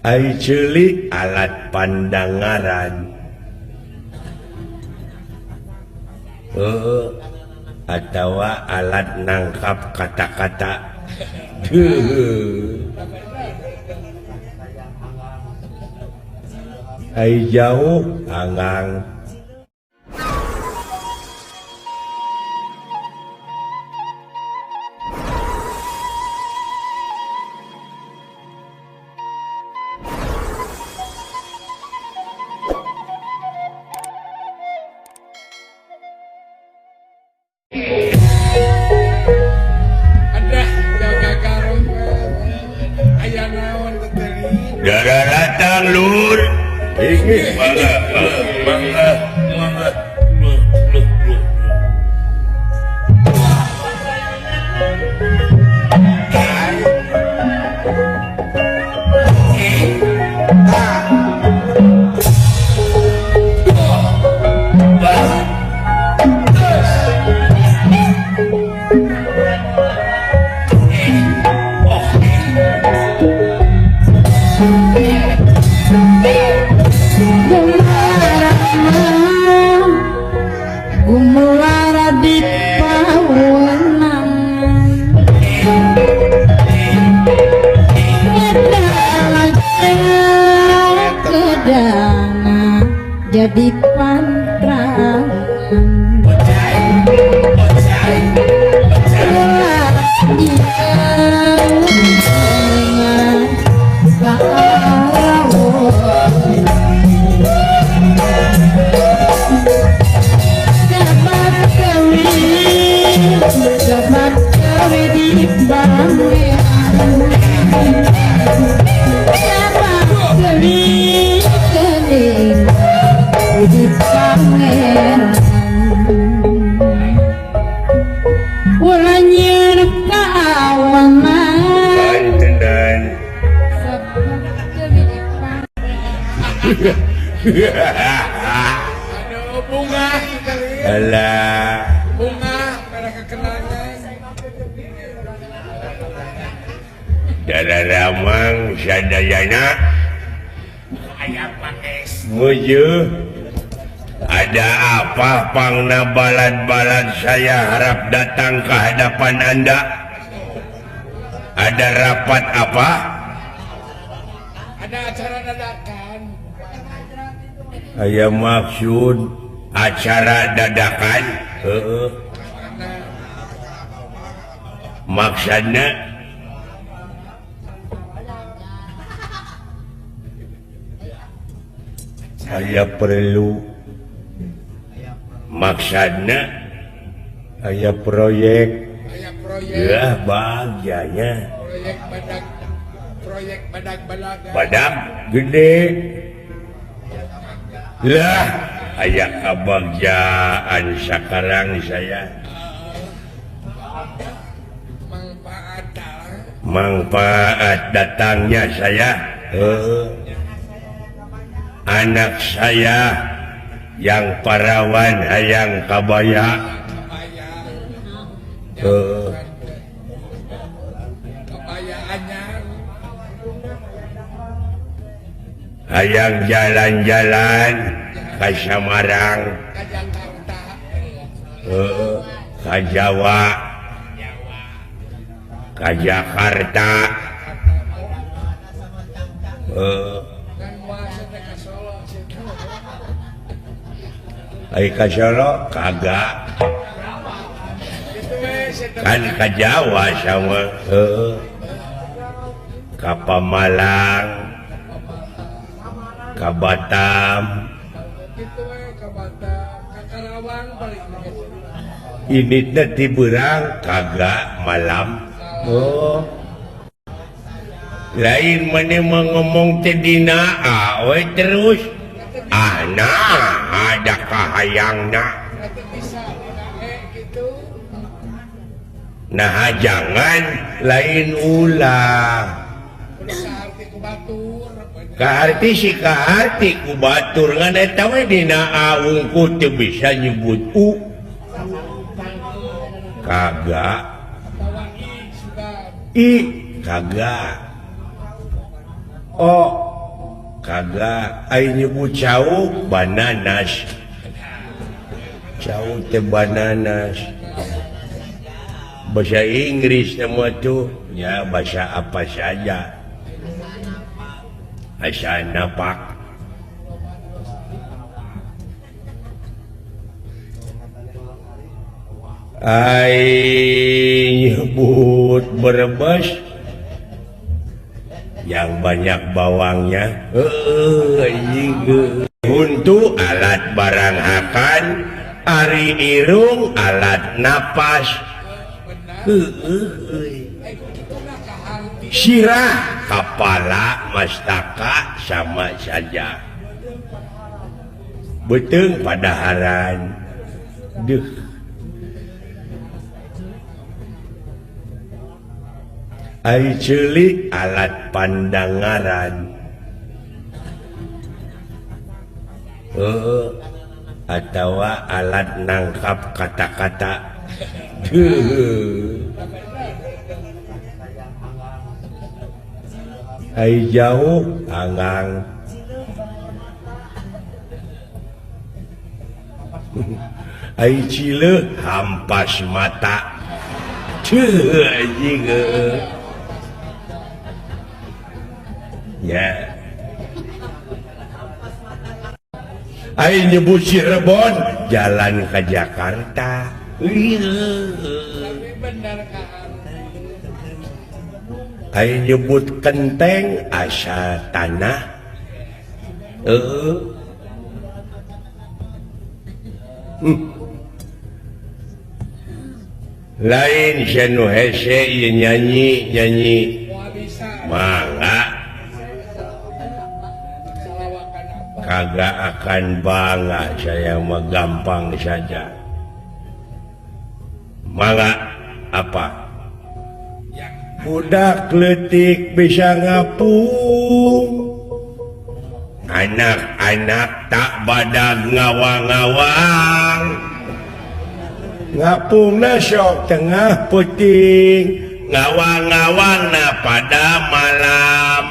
Ai ceuli alat pandangaran. Atawa alat nangkap kata-kata. Ai jauh anggang. Darah datang lur. Mangga, mangga, mangga. Gumulara di pawenang kedana jadi pantrangan Aduh, bunga Alah. bunga pada kekenangan. Darah ramang sadayana. Ayam pakai Muju. Ada apa pangna balad-balad saya harap datang ke hadapan Anda? Ada rapat apa? ada acara dadakan. Aya maksud acara dadakan. Maksudnya saya perlu maksudnya aya proyek. Ayam proyek Ya bahagianya proyek badak balaga. badak gede lah aya kebahagiaan sekarang saya manfaat datangnya saya anak saya yang parawan hayang kabaya Kebayaannya hayang jalan-jalan ke Samarang, ke Jakarta. ke Jawa, ke Jakarta, Dan muasanya ke Solo situ. ke Solo kagak, kan ke Jawa sama, ke Pemalang, ke Batam. Gitu ke Batam, ke Karawang paling begitu. Ini nanti berang kagak malam. Lain mana ngomong tedina awe terus. Nah ada kahayangna. Nanti bisa gitu. Nah jangan lain ulah. Udah searti ku batur. Kaarti si kaarti ku batur ngan eta we dina aung ku teu bisa nyebut u. Kagak. Bawa i sudah. I kagak. Oh kagak ai nyebut cauk bananas cauk teh bananas bahasa Inggris nama tuh ya bahasa apa saja asal napak ai nyebut Brebes yang banyak bawangnya untuk alat barang akan ari irung alat napas sirah kepala mastaka sama saja beteng padaharan ai celik alat pandangaran atau alat nangkap kata-kata ai jauh angang ai cile hampas mata anjing ya ai nyebut Cirebon jalan ke Jakarta Tapi benar kan. ai nyebut Kenteng asa tanah lain sanu hese ieu nyanyi Wah bisa. mangga Salawakan apa? kagak akan bangga saya mah gampang saja mangga apa Yang budak letik bisa ngapung anak-anak tak badag ngawang-ngawang ngapung na sok tengah puting ngawang-ngawang na pada malam